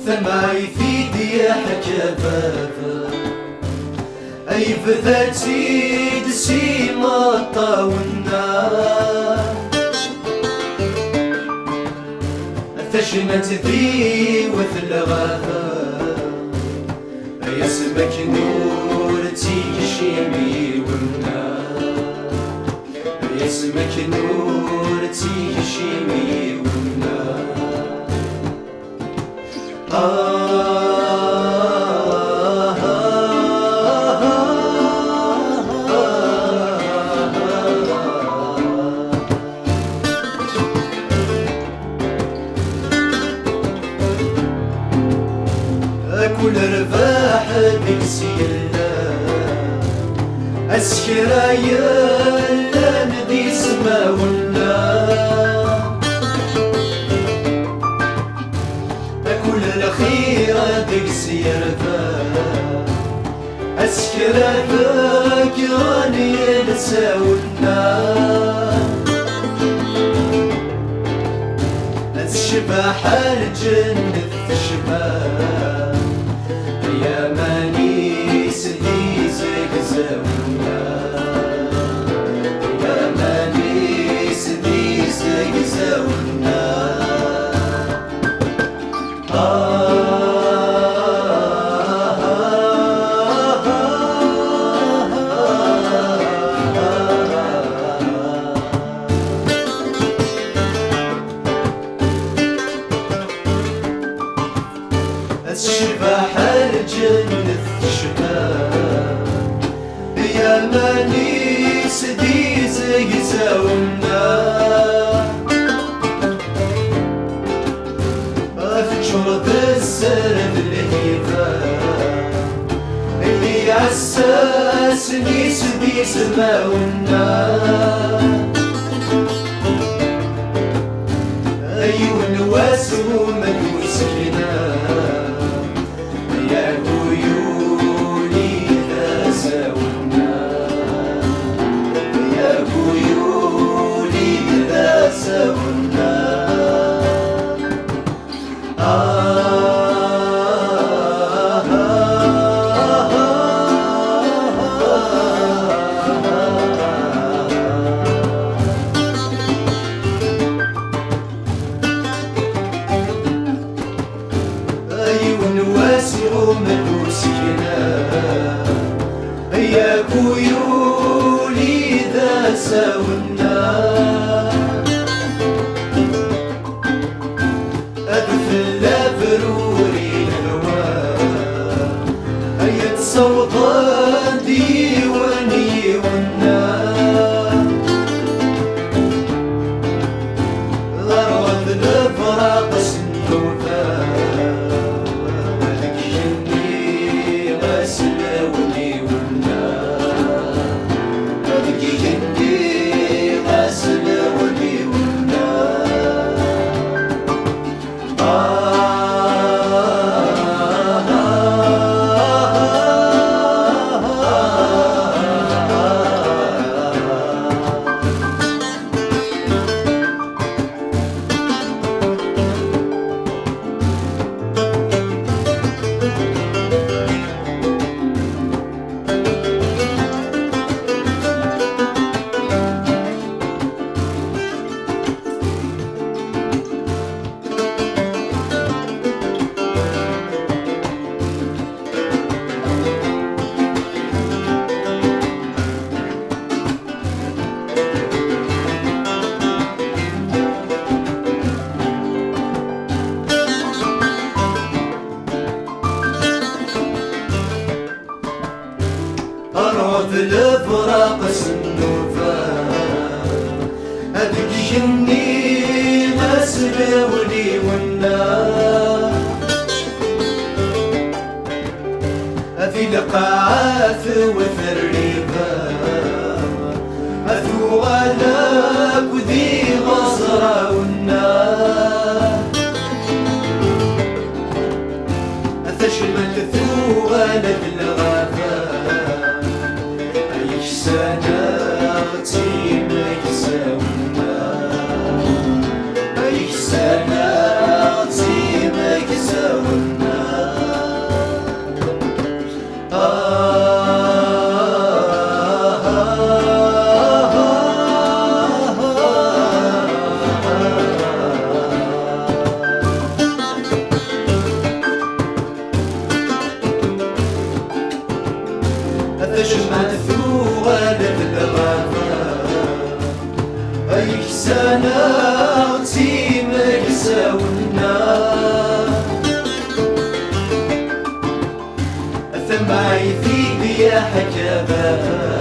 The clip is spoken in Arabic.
ثمعي في دياحك يا بابا أي فذاتي دسيما طاونا ثشمت ذي وثل غاثا أي اسمك نور تيشيمي ومنا أي اسمك نور تيشيمي ومنا كل رباح ذيك سيلا أسكرايا لا ندي سماونا كل الخير ذيك سيرفا أسكرايا كاني نساونا الشباح الجنة الشباح يا ماني سدي زقزاونا يا ماني سدي زقزاونا الشباح الجنة الشباب يا ماني سدي زقزاونا أفجر بالسرب الهيفا اللي عساسني سدي سماونا أيوة الواسو من وسكنا يا قيولي ذا ساونا يا قيولي ذا ساونا يا كيولي ذا ساونا أدفل بروري الهوى هيا تصوضا ديواني ونا ضربت الفراق سنوفا لكني غسل ولي أرعد الفراق السنوفا هذيك جني غسل ولي ونا في القاعات وثريبا أثو غلاك وذي غزرة ونا أثشمت ثو غلب الغابة سناتي مكسونا أي سناتي مكسونا سنة تيمك ساونا ثم عيثي بيا حكابات